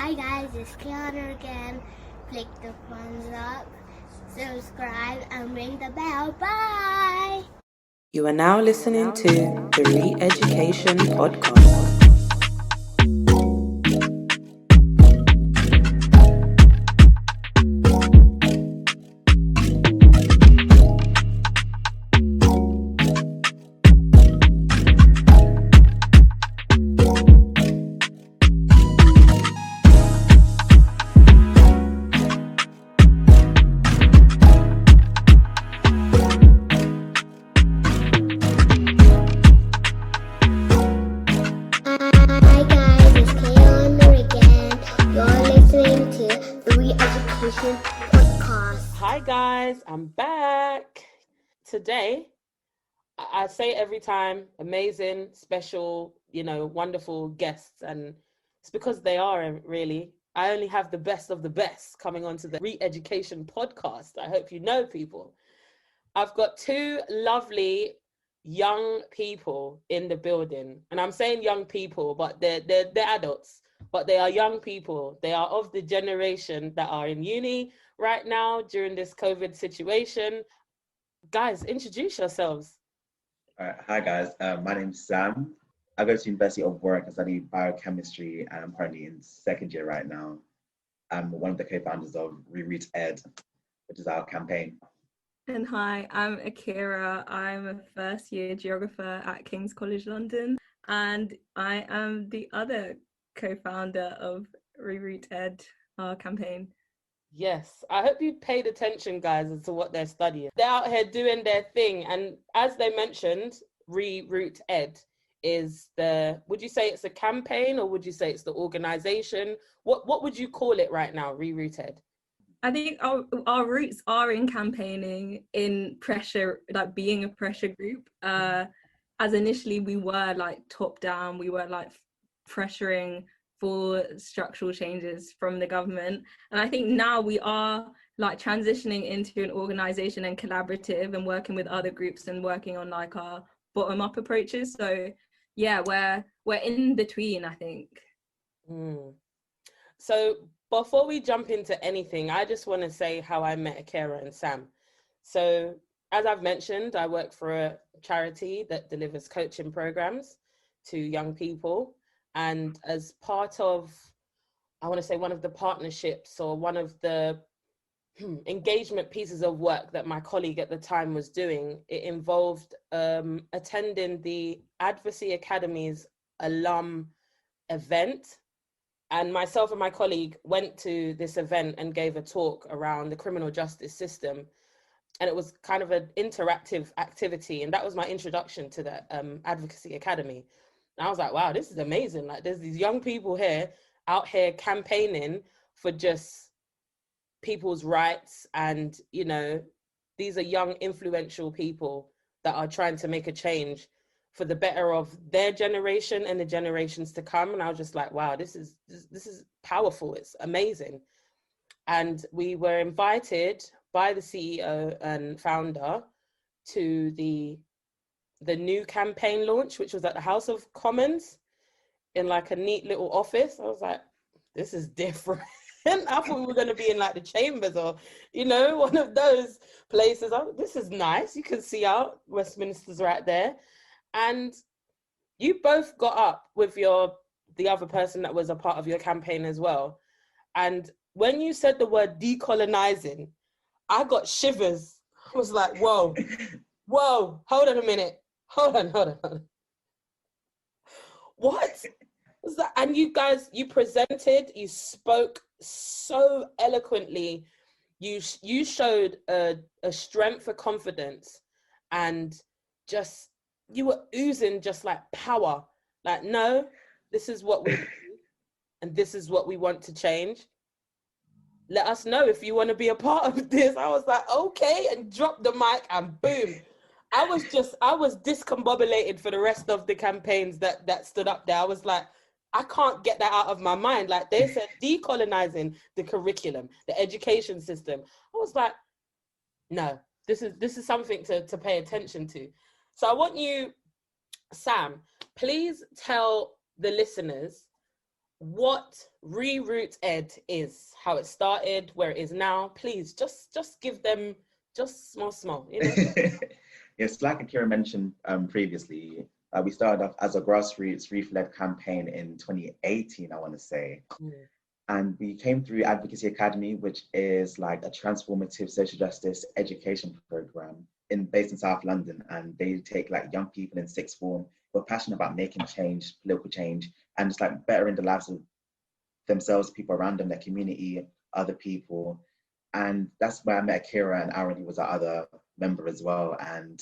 Hi guys, it's Kiana again. Click the thumbs up, subscribe, and ring the bell. Bye! You are now listening to the Re-Education Podcast. Hi guys, it's Kiana again. You're listening to the Re-Education Podcast. Hi guys, I'm back. Today, I say it every time, amazing, special, wonderful guests. And it's because they are really. I only have the best of the best coming onto the Re-Education Podcast. I hope you know people. I've got two lovely young people in the building, and I'm saying young people, but they're adults, but they are young people. They are of the generation that are in uni right now during this COVID situation. Guys, introduce yourselves. All right. Hi guys, my name's Sam. I go to University of Warwick. I study biochemistry and I'm currently in second year right now. I'm one of the co-founders of Reroot ED, which is our campaign. And hi, I'm Akhera. I'm a first year geographer at King's College London, and I am the other co-founder of Reroot ED, our campaign. Yes, I hope you paid attention, guys, as to what they're studying. They're out here doing their thing, and as they mentioned, Reroot Ed is would you say it's a campaign or would you say it's the organization? What would you call it right now, Reroot Ed? I think our roots are in campaigning, in pressure, like being a pressure group. As initially we were like top down, we were like pressuring for structural changes from the government. And I think now we are like transitioning into an organization and collaborative and working with other groups and working on like our bottom up approaches. So yeah, we're in between, I think. So before we jump into anything, I just want to say how I met Akhera and Sam. So as I've mentioned, I work for a charity that delivers coaching programs to young people. And as part of, I want to say one of the partnerships or one of the engagement pieces of work that my colleague at the time was doing, it involved attending the Advocacy Academy's alum event. And myself and my colleague went to this event and gave a talk around the criminal justice system. And it was kind of an interactive activity. And that was my introduction to the Advocacy Academy. And I was like, wow, this is amazing. Like there's these young people out here campaigning for just people's rights. And, these are young, influential people that are trying to make a change for the better of their generation and the generations to come. And I was just like, wow, this is powerful. It's amazing. And we were invited by the CEO and founder to the new campaign launch, which was at the House of Commons in like a neat little office. I was like, this is different. I thought we were going to be in like the chambers or, one of those places. This is nice. You can see out Westminster's right there. And you both got up with the other person that was a part of your campaign as well. And when you said the word decolonizing, I got shivers. I was like, whoa, hold on a minute. Hold on. What was that? And you guys, you presented, you spoke so eloquently. You showed a strength for confidence and just, you were oozing just like power. Like, no, this is what we do and this is what we want to change. Let us know if you want to be a part of this. I was like, okay, and dropped the mic and boom. I was discombobulated for the rest of the campaigns that stood up there. I was like, I can't get that out of my mind. Like they said, decolonizing the curriculum, the education system. I was like, no, this is something to pay attention to. So I want you, Sam, please tell the listeners what Reroot ED is, how it started, where it is now. Please, just give them just small, you know. Yes, like Akhera mentioned previously, we started off as a grassroots youth-led campaign in 2018, I want to say. And we came through Advocacy Academy, which is like a transformative social justice education program based in South London. And they take like young people in sixth form who are passionate about making change, political change, and just like bettering the lives of themselves, people around them, their community, other people. And that's where I met Akhera, and Aaron, who was our other member as well. And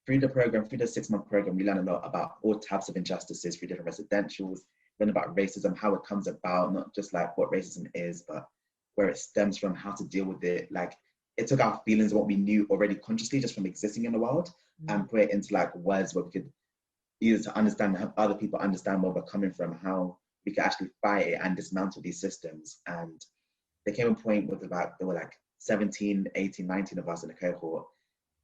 through the program, through the 6-month program, we learned a lot about all types of injustices through different residentials, learn about racism, how it comes about, not just like what racism is, but where it stems from, how to deal with it. Like, it took our feelings and what we knew already consciously just from existing in the world and put it into like words where we could either to understand, have other people understand where we're coming from, how we could actually fight it and dismantle these systems. And there came a point where there were like 17, 18, 19 of us in the cohort,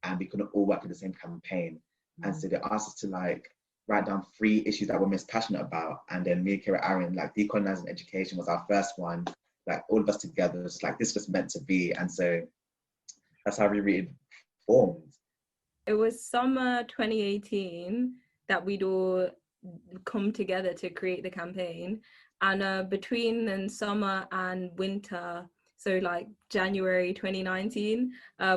and we couldn't all work in the same campaign. And so they asked us to like write down 3 issues that we're most passionate about. And then me, Akhera, Aaron, like decolonizing education was our first one. Like all of us together, it's like this just meant to be. And so that's how we really formed. It was summer 2018 that we'd all come together to create the campaign. And between then summer and winter, so like January 2019,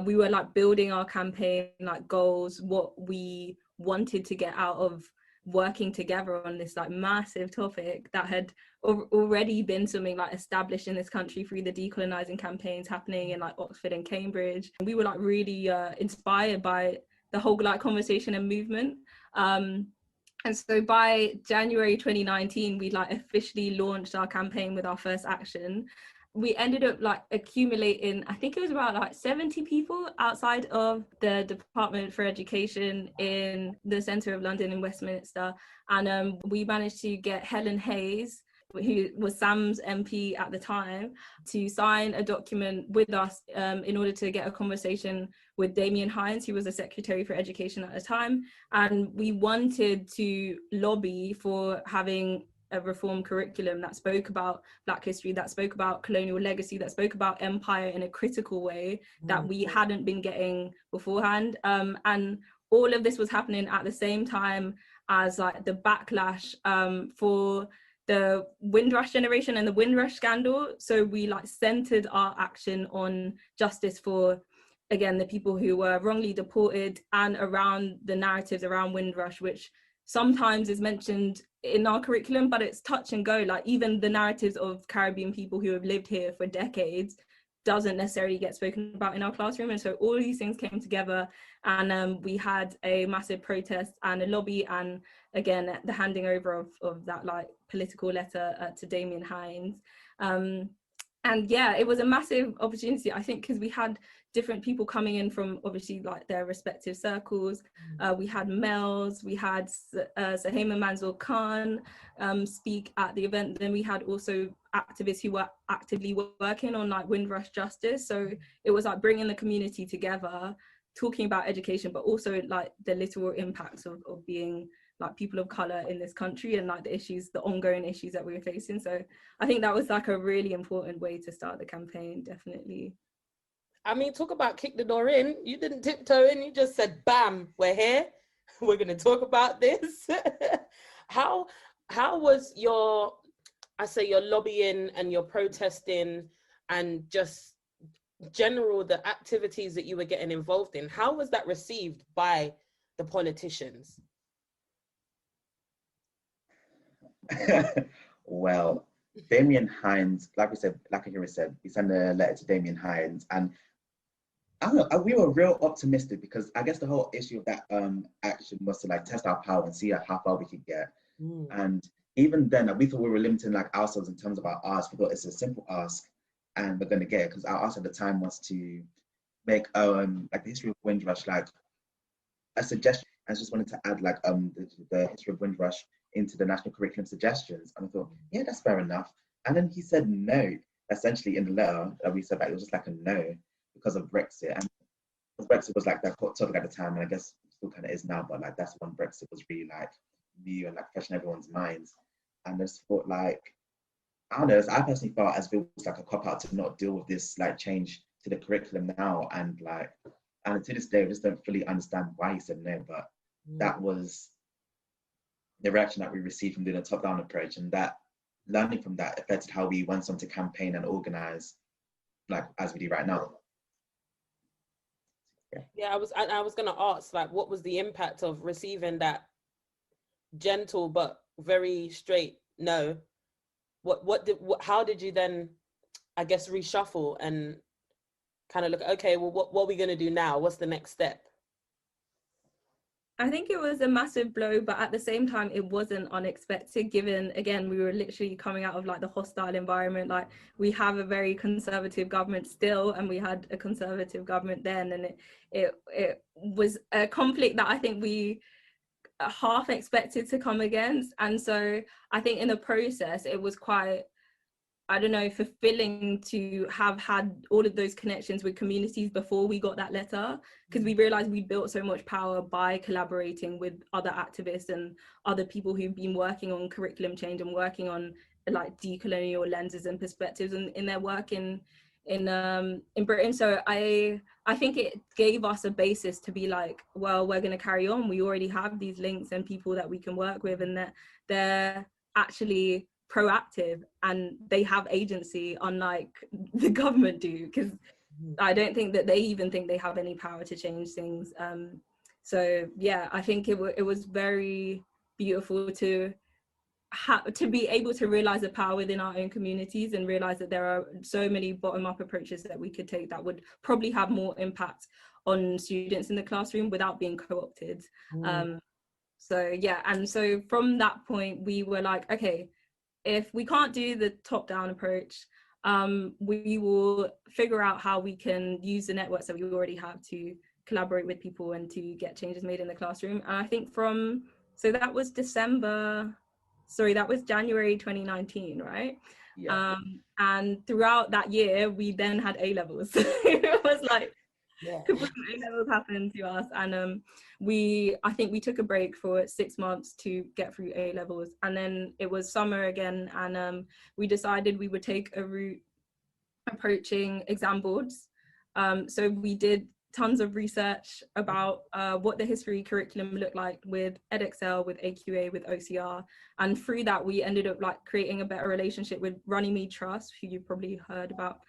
we were like building our campaign, like goals, what we wanted to get out of working together on this like massive topic that had already been something like established in this country through the decolonizing campaigns happening in like Oxford and Cambridge. And we were like really inspired by the whole like conversation and movement. And so by January 2019, we like officially launched our campaign with our first action. We ended up like accumulating, I think it was about like 70 people outside of the Department for Education in the centre of London in Westminster. And we managed to get Helen Hayes, who was Sam's MP at the time, to sign a document with us in order to get a conversation with Damien Hines, who was the Secretary for Education at the time. And we wanted to lobby for having a reform curriculum that spoke about Black history, that spoke about colonial legacy, that spoke about empire in a critical way that we hadn't been getting beforehand. And all of this was happening at the same time as like the backlash for the Windrush generation and the Windrush scandal. So we like centered our action on justice for, again, the people who were wrongly deported, and around the narratives around Windrush, which sometimes is mentioned in our curriculum, but it's touch and go. Like even the narratives of Caribbean people who have lived here for decades doesn't necessarily get spoken about in our classroom. And so all of these things came together, and we had a massive protest and a lobby, and again the handing over of that like political letter to Damien Hines. And yeah, it was a massive opportunity, I think, because we had different people coming in from obviously like their respective circles. We had Mel's, we had Sahima Manzoor Khan speak at the event. Then we had also activists who were actively working on like Windrush justice. So it was like bringing the community together, talking about education, but also like the literal impacts of being like people of color in this country, and like the issues, the ongoing issues that we were facing. So I think that was like a really important way to start the campaign, definitely. I mean, talk about kick the door in. You didn't tiptoe in, you just said, bam, we're here. We're going to talk about this. How was your lobbying and your protesting and just general, the activities that you were getting involved in, how was that received by the politicians? Well, Damien Hines, like Akhera said, we sent a letter to Damien Hines, and I don't know, we were real optimistic, because I guess the whole issue of that action was to like test our power and see how far we could get. And even then, we thought we were limiting like ourselves in terms of our ask. We thought it's a simple ask and we're going to get it, because our ask at the time was to make like the history of Windrush like a suggestion. I just wanted to add like the history of Windrush into the national curriculum suggestions. And I thought, yeah, that's fair enough. And then he said no, essentially in the letter that we said that it was just like a no because of Brexit. And Brexit was like that hot topic at the time, and I guess it still kind of is now, but like that's when Brexit was really like new and like fresh in everyone's minds. And I just thought like, I don't know, I personally felt as if it was like a cop out to not deal with this like change to the curriculum now, and to this day, I just don't fully understand why he said no, but that was the reaction that we received from doing a top-down approach, and that learning from that affected how we went on to campaign and organize, like as we do right now. Yeah, I was gonna ask, like, what was the impact of receiving that gentle but very straight no? How did you then, I guess, reshuffle and kind of look, okay, well, what are we gonna do now? What's the next step? I think it was a massive blow, but at the same time, it wasn't unexpected, given, again, we were literally coming out of like the hostile environment. Like, we have a very conservative government still, and we had a conservative government then, and it was a conflict that I think we half expected to come against. And so I think in the process, it was quite, I don't know, fulfilling to have had all of those connections with communities before we got that letter, because we realized we built so much power by collaborating with other activists and other people who've been working on curriculum change and working on like decolonial lenses and perspectives in their work in Britain. So I think it gave us a basis to be like, well, we're going to carry on. We already have these links and people that we can work with, and that they're actually proactive and they have agency, unlike the government do, because I don't think that they even think they have any power to change things. So yeah, I think it was very beautiful to be able to realize the power within our own communities, and realize that there are so many bottom-up approaches that we could take that would probably have more impact on students in the classroom without being co-opted. So yeah, and so from that point we were like, okay, if we can't do the top-down approach, we will figure out how we can use the networks that we already have to collaborate with people and to get changes made in the classroom. And I think that was January 2019, right? Yeah. And throughout that year, we then had A-levels. It was like, A-levels happened to us, and I think we took a break for 6 months to get through A-levels, and then it was summer again, and we decided we would take a route approaching exam boards. So we did tons of research about what the history curriculum looked like with edXL, with AQA, with OCR, and through that we ended up like creating a better relationship with Runnymede Trust, who you've probably heard about,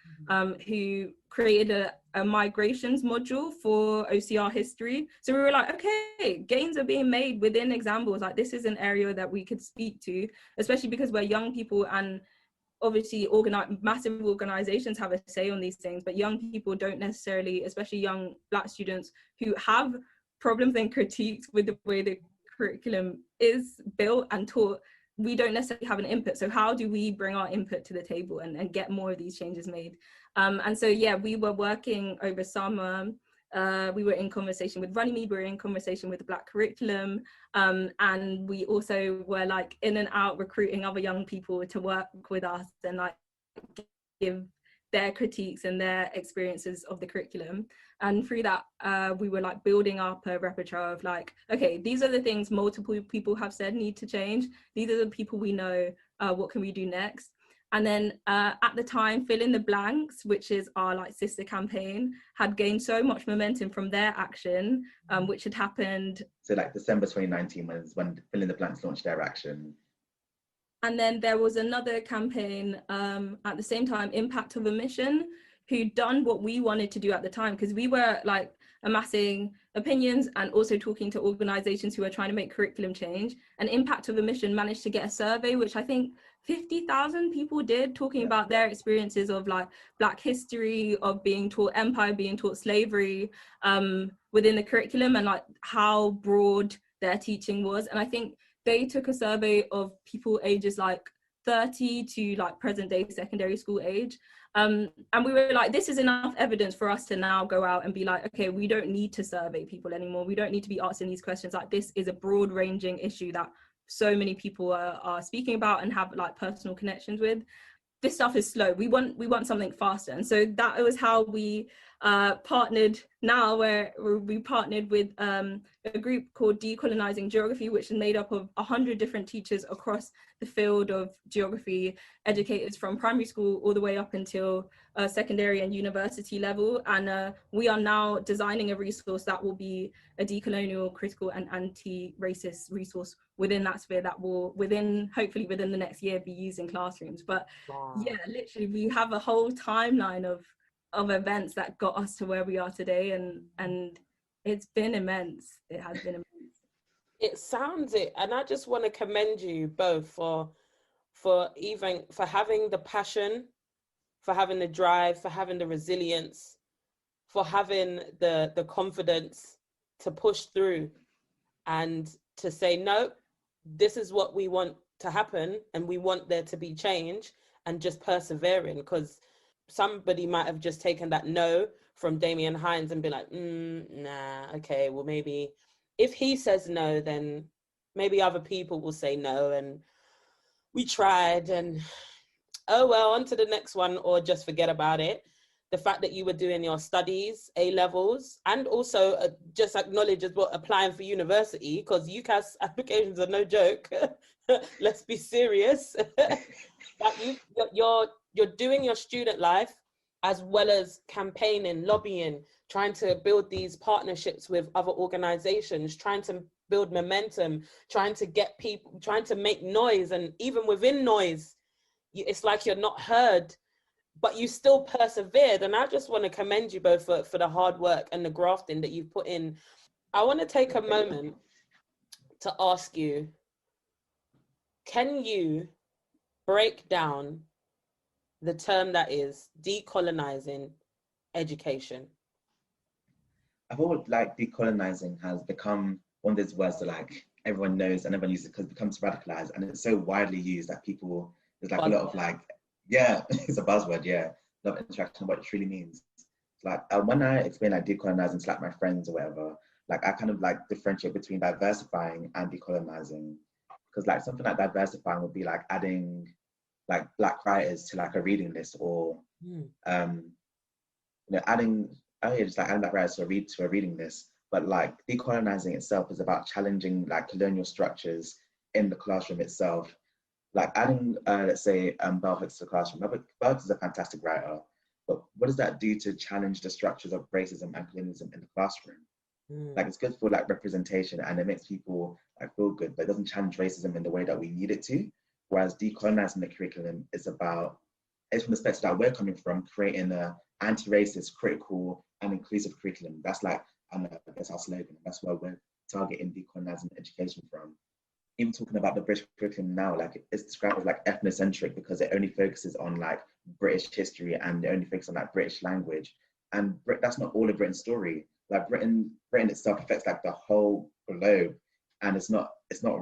who created a migrations module for OCR history. So we were like, okay, gains are being made within exam boards, like this is an area that we could speak to, especially because we're young people, and obviously massive organizations have a say on these things, but young people don't necessarily, especially young Black students who have problems and critiques with the way the curriculum is built and taught, we don't necessarily have an input. So how do we bring our input to the table and get more of these changes made? And so yeah, we were working over summer. We were in conversation with Runnymede, we were in conversation with the Black curriculum, and we also were like in and out recruiting other young people to work with us and like give their critiques and their experiences of the curriculum. And through that, we were like building up a repertoire of like, okay, these are the things multiple people have said need to change. These are the people we know, what can we do next? And then at the time, Fill in the Blanks, which is our like sister campaign, had gained so much momentum from their action, which had happened. So like December 2019 was when Fill in the Blanks launched their action. And then there was another campaign at the same time, Impact of Omission, who'd done what we wanted to do at the time, because we were like amassing opinions and also talking to organizations who were trying to make curriculum change. And Impact of Omission managed to get a survey, which I think 50,000 people did, talking about their experiences of like Black history, of being taught empire, being taught slavery within the curriculum, and like how broad their teaching was. And I think they took a survey of people ages like 30 to like present day secondary school age. And we were like, this is enough evidence for us to now go out and be like, okay, we don't need to survey people anymore. We don't need to be asking these questions. Like, this is a broad ranging issue that so many people are speaking about and have like personal connections with. this stuff is slow. We want something faster. And so that was how we partnered now, where we partnered with a group called Decolonizing Geography, which is made up of 100 different teachers across the field of geography, educators from primary school all the way up until secondary and university level. And we are now designing a resource that will be a decolonial, critical and anti-racist resource within that sphere that will hopefully within the next year be used in classrooms. But yeah, literally we have a whole timeline of events that got us to where we are today, and it's been immense. It has been immense. It sounds it, and I just want to commend you both for having the passion, for having the drive, for having the resilience, for having the confidence to push through and to say, no, this is what we want to happen and we want there to be change, and just persevering. Because somebody might have just taken that no from Damian Hines and be like, nah, okay, well, maybe if he says no, then maybe other people will say no, and we tried, and oh well, on to the next one, or just forget about it. The fact that you were doing your studies, A levels, and also just acknowledge as well applying for university, because UCAS applications are no joke. Let's be serious. That you're doing your student life as well as campaigning, lobbying, trying to build these partnerships with other organizations, trying to build momentum, trying to get people, trying to make noise. And even within noise, it's like you're not heard, but you still persevered. And I just want to commend you both for the hard work and the grafting that you've put in. I want to take a moment to ask you, can you break down the term that is decolonizing education? I feel like decolonizing has become one of those words that like everyone knows and everyone uses because it becomes radicalized, and it's so widely used that people, there's like a lot of like, yeah, it's a buzzword, yeah, a lot of interaction, what it truly means. Like when I explain like decolonizing to like my friends or whatever, like I kind of like differentiate between diversifying and decolonizing, because like something like diversifying would be like adding like Black writers to like a reading list, or adding just like adding Black writers to a reading list. But like decolonizing itself is about challenging like colonial structures in the classroom itself. Like adding, let's say, bell hooks to the classroom. Bell hooks is a fantastic writer, but what does that do to challenge the structures of racism and colonialism in the classroom? Like it's good for like representation and it makes people like feel good, but it doesn't challenge racism in the way that we need it to. Whereas decolonizing the curriculum is about, it's from the perspective that we're coming from, creating a anti-racist, critical and inclusive curriculum. That's like, I guess our slogan. That's where we're targeting decolonizing education from. Even talking about the British curriculum now, like it's described as like ethnocentric because it only focuses on like British history and it only focuses on like British language. And that's not all of Britain's story. Like Britain itself affects like the whole globe, and it's not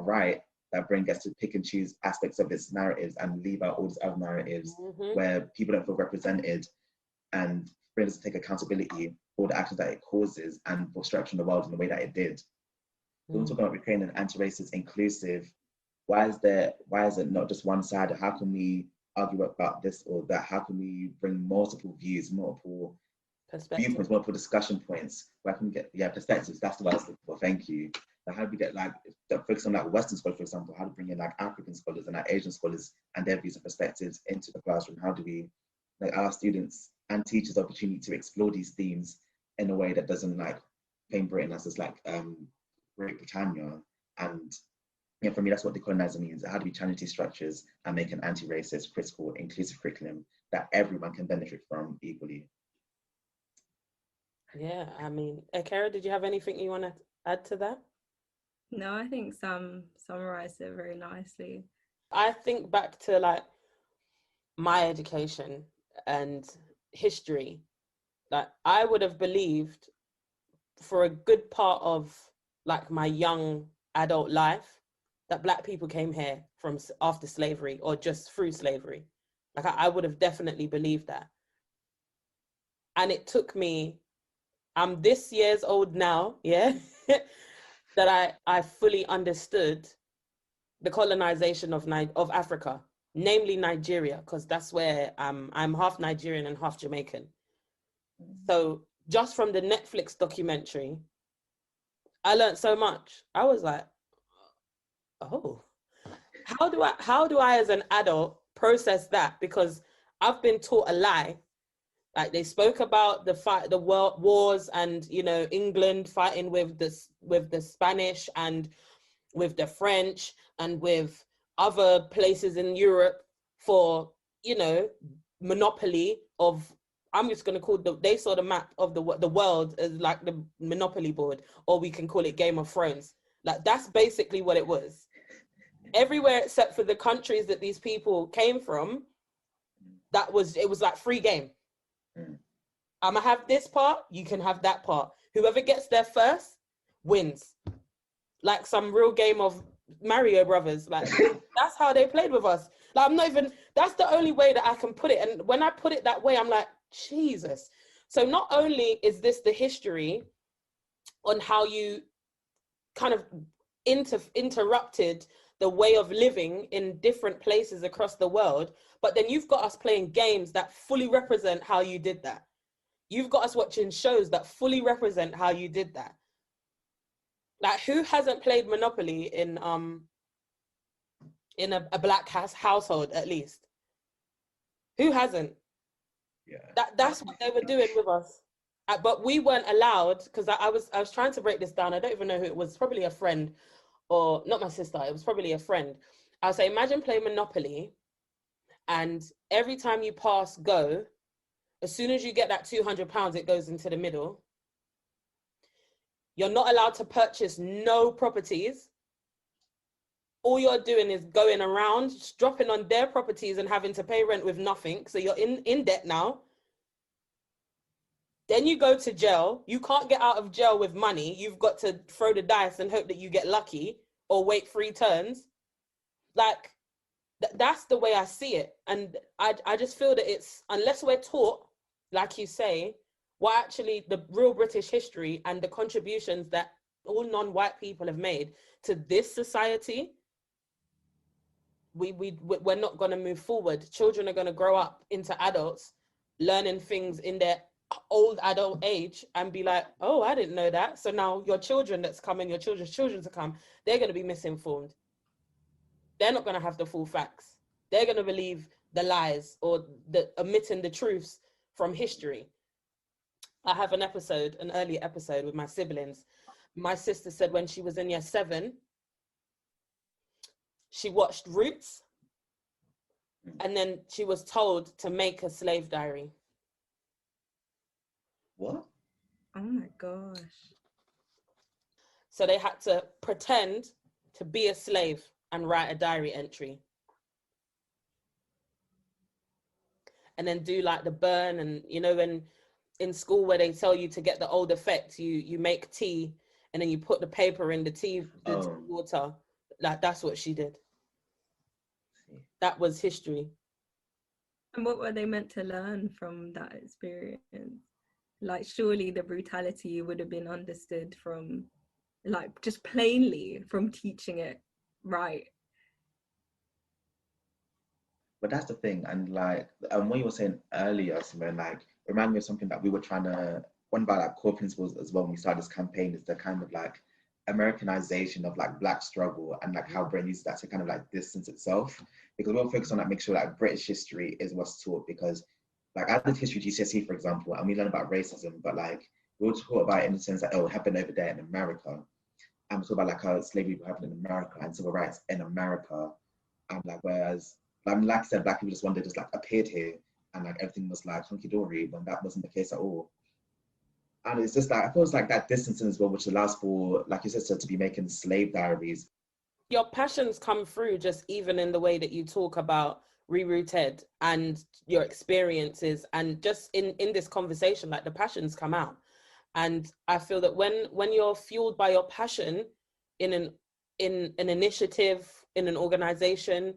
right that Britain gets to pick and choose aspects of its narratives and leave out all these other narratives where people don't feel represented, and Britain doesn't take accountability for the actions that it causes and for structuring the world in the way that it did. When we're talking about creating an anti-racist, inclusive, why is it not just one side? How can we argue about this or that? How can we bring multiple views, multiple viewpoints, multiple discussion points? Where can we get, perspectives? That's the word I was looking for. Thank you. So how do we get like, focus on like Western scholars, for example, how do we bring in like African scholars and like Asian scholars and their views and perspectives into the classroom? How do we like our students and teachers opportunity to explore these themes in a way that doesn't like paint Britain as this like Great Britannia? And yeah, for me, that's what decolonizing means. How do we challenge these structures and make an anti-racist, critical, inclusive curriculum that everyone can benefit from equally? Yeah, I mean, Akhera, did you have anything you want to add to that? No, I think Sam summarized it very nicely. I think back to like my education and history, like I would have believed for a good part of like my young adult life that Black people came here from after slavery or just through slavery. Like I would have definitely believed that. And it took me, I'm this years old now, yeah, that I fully understood the colonization of Africa namely Nigeria, because that's where I'm half Nigerian and half Jamaican. So just from the Netflix documentary, I learned so much. I was like, oh, how do I as an adult process that? Because I've been taught a lie. Like, they spoke about the world wars, and, you know, England fighting with the Spanish and with the French and with other places in Europe for, you know, monopoly of, I'm just going to call they saw the map of the world as like the Monopoly board, or we can call it Game of Thrones. Like, that's basically what it was. Everywhere except for the countries that these people came from, it was like free game. I'm gonna have this part, you can have that part. Whoever gets there first wins. Like some real game of Mario Brothers. Like, that's how they played with us. Like, that's the only way that I can put it. And when I put it that way, I'm like, Jesus. So not only is this the history on how you kind of interrupted the way of living in different places across the world, but then you've got us playing games that fully represent how you did that. You've got us watching shows that fully represent how you did that. Like, who hasn't played Monopoly in a black household, at least? Who hasn't? Yeah. That's what they were doing with us. But we weren't allowed, because I was trying to break this down. I don't even know who it was. Probably a friend, or not my sister. It was probably a friend. I'll say, imagine playing Monopoly, and every time you pass go, as soon as you get that £200, it goes into the middle. You're not allowed to purchase no properties. All you're doing is going around, dropping on their properties and having to pay rent with nothing. So you're in debt now. Then you go to jail. You can't get out of jail with money. You've got to throw the dice and hope that you get lucky, or wait 3 turns. Like, that's the way I see it. And I just feel that it's, unless we're taught, like you say, what actually the real British history and the contributions that all non-white people have made to this society, we're not going to move forward. Children are going to grow up into adults, learning things in their old adult age, and be like, oh, I didn't know that. So now your children that's coming, your children's children to come, they're going to be misinformed. They're not going to have the full facts. They're going to believe the lies, or the omitting the truths from history. I have an early episode with my siblings. My sister said when she was in year 7, she watched Roots, and then she was told to make a slave diary. What? Oh my gosh. So they had to pretend to be a slave and write a diary entry. And then do like the burn, and, you know, when in school where they tell you to get the old effect, you make tea and then you put the paper in the tea water. Like, that's what she did. That was history. And what were they meant to learn from that experience? Like, surely the brutality would have been understood from, like, just plainly from teaching it right. But that's the thing, and like what you were saying earlier, Simone, like, remind me of something that we were trying to, one of our like core principles as well when we started this campaign, is the kind of like Americanization of like Black struggle, and like how Britain uses that to kind of like distance itself, because we'll focus on like make sure that British history is what's taught, because like I did history GCSE, for example, and we learn about racism, but like we were taught about it in the sense that, oh, it happened over there in America, and we talk about like how slavery happened in America and civil rights in America, and like whereas like I said, Black people just one day just like appeared here and like everything was like hunky-dory, when that wasn't the case at all. And it's just like, I feel it's like that distancing as well, which allows for, like you said, to be making slave diaries. Your passions come through just even in the way that you talk about Reroot ED and your experiences, and just in this conversation, like the passions come out. And I feel that when you're fueled by your passion in an initiative, in an organization,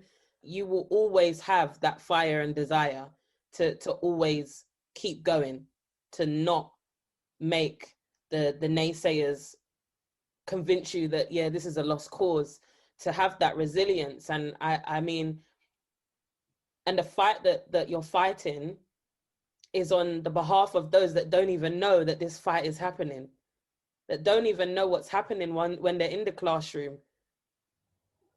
you will always have that fire and desire to always keep going, to not make the naysayers convince you that, yeah, this is a lost cause, to have that resilience. And I mean, And the fight that you're fighting is on the behalf of those that don't even know that this fight is happening, that don't even know what's happening when they're in the classroom.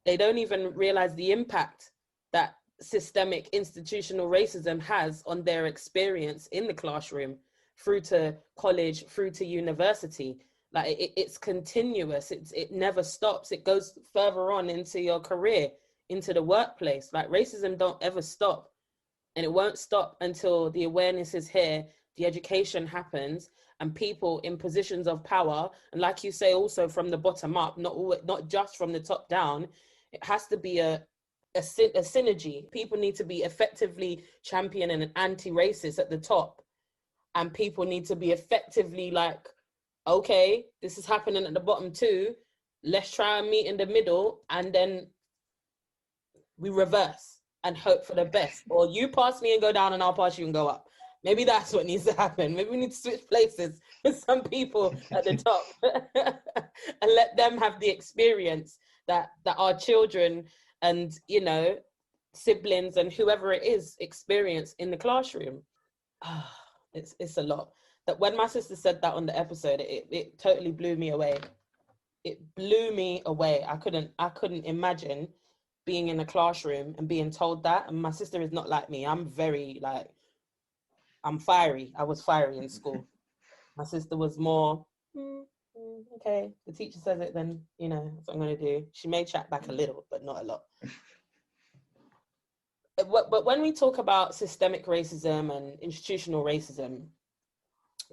They don't even realize the impact that systemic institutional racism has on their experience in the classroom, through to college, through to university. Like it's continuous. It never stops. It goes further on into your career, into the workplace. Like racism don't ever stop, and it won't stop until the awareness is here, the education happens, and people in positions of power, and like you say, also from the bottom up, not just from the top down. It has to be a synergy. People need to be effectively championing an anti-racist at the top, and people need to be effectively like, okay, this is happening at the bottom too. Let's try and meet in the middle, and then we reverse and hope for the best. Or you pass me and go down, and I'll pass you and go up. Maybe that's what needs to happen. Maybe we need to switch places with some people at the top and let them have the experience that our children and, you know, siblings and whoever it is experience in the classroom. It's a lot. That when my sister said that on the episode, it totally blew me away. It blew me away. I couldn't imagine being in a classroom and being told that. And my sister is not like me. I'm fiery. I was fiery in school. My sister was more, okay, the teacher says it, then, you know, that's what I'm going to do. She may chat back a little, but not a lot. But when we talk about systemic racism and institutional racism,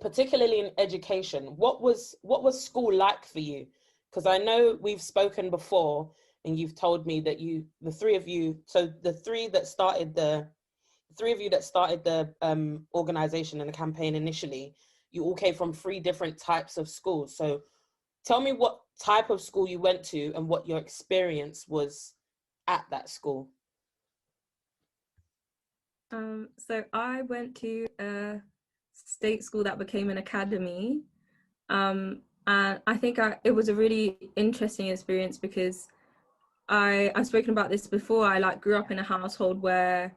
particularly in education, what was school like for you? Because I know we've spoken before, and you've told me that the three of you that started the organization and the campaign initially, you all came from 3 different types of schools. So tell me what type of school you went to and what your experience was at that school. So I went to a state school that became an academy. And I think it was a really interesting experience because I've spoken about this before. I like grew up in a household where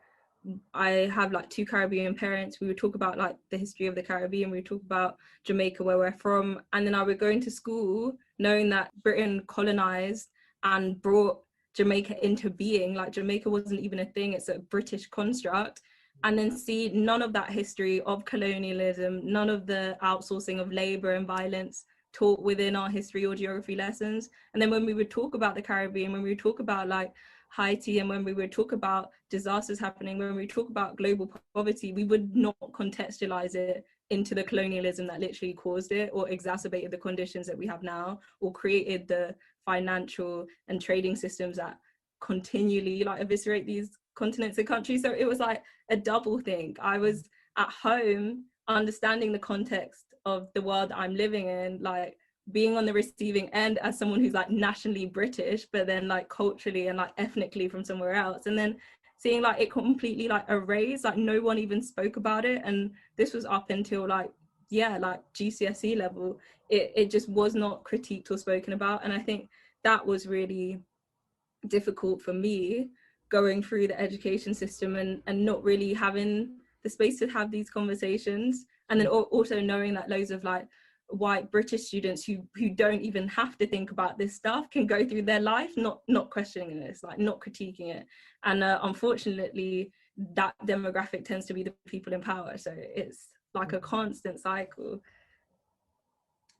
I have like 2 Caribbean parents. We would talk about like the history of the Caribbean. We would talk about Jamaica, where we're from. And then I would go into school knowing that Britain colonized and brought Jamaica into being. Like Jamaica wasn't even a thing. It's a British construct. And then see none of that history of colonialism, none of the outsourcing of labor and violence taught within our history or geography lessons. And then when we would talk about the Caribbean, when we would talk about like Haiti, and when we would talk about disasters happening, when we talk about global poverty, we would not contextualize it into the colonialism that literally caused it or exacerbated the conditions that we have now, or created the financial and trading systems that continually like eviscerate these continents and countries. So it was like a double thing. I was at home understanding the context of the world that I'm living in, like being on the receiving end as someone who's like nationally British, but then like culturally and like ethnically from somewhere else, and then seeing like it completely like erased, like no one even spoke about it. And this was up until like GCSE level. It just was not critiqued or spoken about. And I think that was really difficult for me, going through the education system and not really having the space to have these conversations. And then also knowing that loads of like white British students who don't even have to think about this stuff can go through their life not questioning this, like not critiquing it. And unfortunately that demographic tends to be the people in power, so it's like a constant cycle.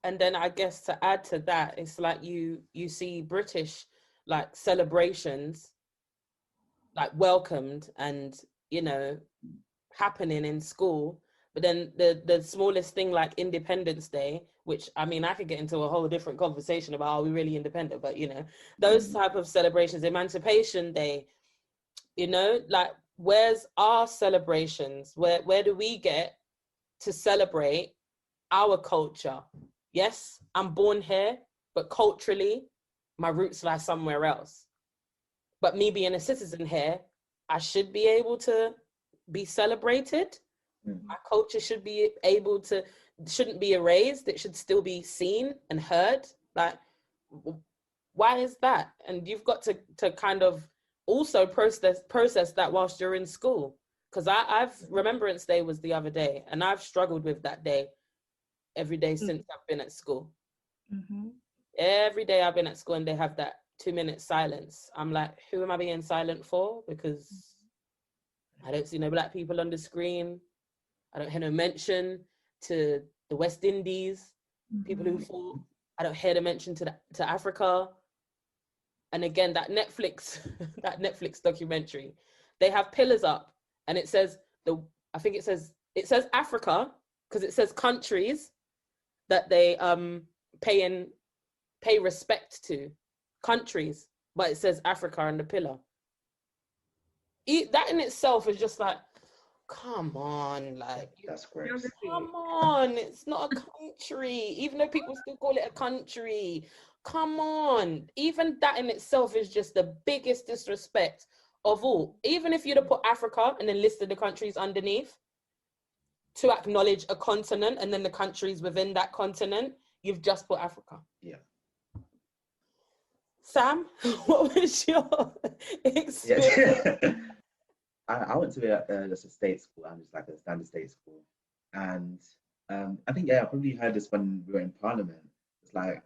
And then I guess to add to that, it's like you see British like celebrations like welcomed and, you know, happening in school, but then the smallest thing like Independence Day, which I mean I could get into a whole different conversation about are we really independent, but you know, those type of celebrations, Emancipation Day, you know, like where's our celebrations? Where do we get to celebrate our culture? Yes, I'm born here, but culturally my roots lie somewhere else. But me being a citizen here, I should be able to be celebrated. My culture shouldn't be erased. It should still be seen and heard. Like, why is that? And you've got to kind of also process that whilst you're in school. Because I've Remembrance Day was the other day, and I've struggled with that day every day since I've been at school. Every day I've been at school and they have that 2-minute silence. I'm like, who am I being silent for? Because I don't see no Black people on the screen. I don't hear no mention to the West Indies, people who fought. I don't hear the mention to Africa. And again, that Netflix documentary, they have pillars up, and it says it says Africa, because it says countries that they pay respect to, countries, but it says Africa on the pillar. That in itself is just like, come on, like, That's great. come on, it's not a country, even though people still call it a country. Come on, even that in itself is just the biggest disrespect of all. Even if you'd have put Africa and then listed the countries underneath to acknowledge a continent and then the countries within that continent, you've just put Africa. Yeah. Sam, what was your experience? Yeah. I went to just a state school. I'm just like a standard state school. And I think, I probably heard this when we were in Parliament. It's like,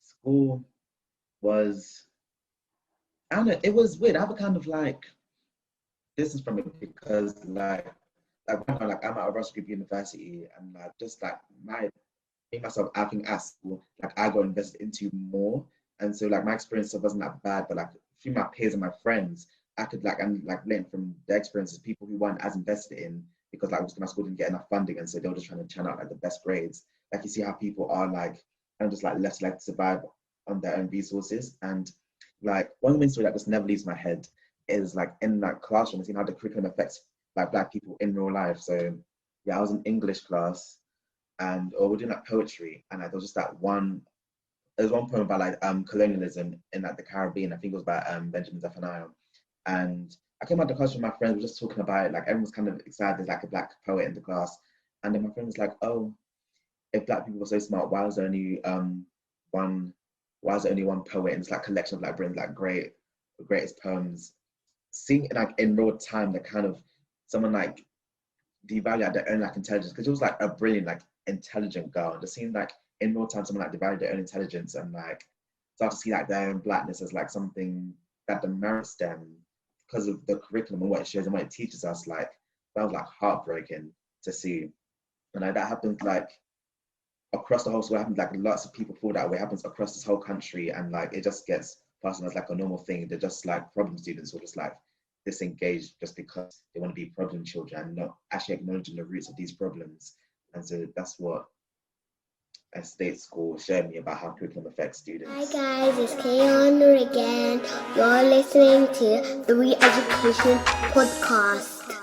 school was, I don't know, it was weird. I have a kind of like distance from it because like right now, like I'm at a Russell Group University, and like just like myself, I think at school, like I got invested into more. And so like my experience wasn't that bad, but like through my peers and my friends, I could learn from their experiences, people who weren't as invested in, because like my school didn't get enough funding, and so they were just trying to churn out like the best grades. Like you see how people are like kind of just like left to like survive on their own resources. And like one main story that just never leaves my head is like in that classroom, seeing how the curriculum affects like Black people in real life. So yeah, I was in English class, and we're doing like poetry, and like, there was just that one. There's one poem about like colonialism in like the Caribbean. I think it was by Benjamin Zephaniah. And I came out the class with my friends, we were just talking about it. Like everyone was kind of excited, there's like a Black poet in the class. And then my friend was like, "Oh, if Black people were so smart, why was there only one poet in this like collection of like Britain's like greatest poems?" Seeing it like in real time, the kind of someone like devalue their own like intelligence, because it was like a brilliant, like intelligent girl. And just seeing like in real time someone like devalue their own intelligence and like start to see like their own Blackness as like something that demerits them because of the curriculum and what it shows and what it teaches us, like that was like heartbreaking to see. And like that happens like across the whole school. It happens like lots of people feel that way. It happens across this whole country, and like it just gets passed on as like a normal thing. They're just like problem students who are just like disengaged just because they want to be problem children and not actually acknowledging the roots of these problems. And so that's what a state school showed me about how curriculum affects students. Hi guys, it's Keanu again. You're listening to the Re-Education Podcast.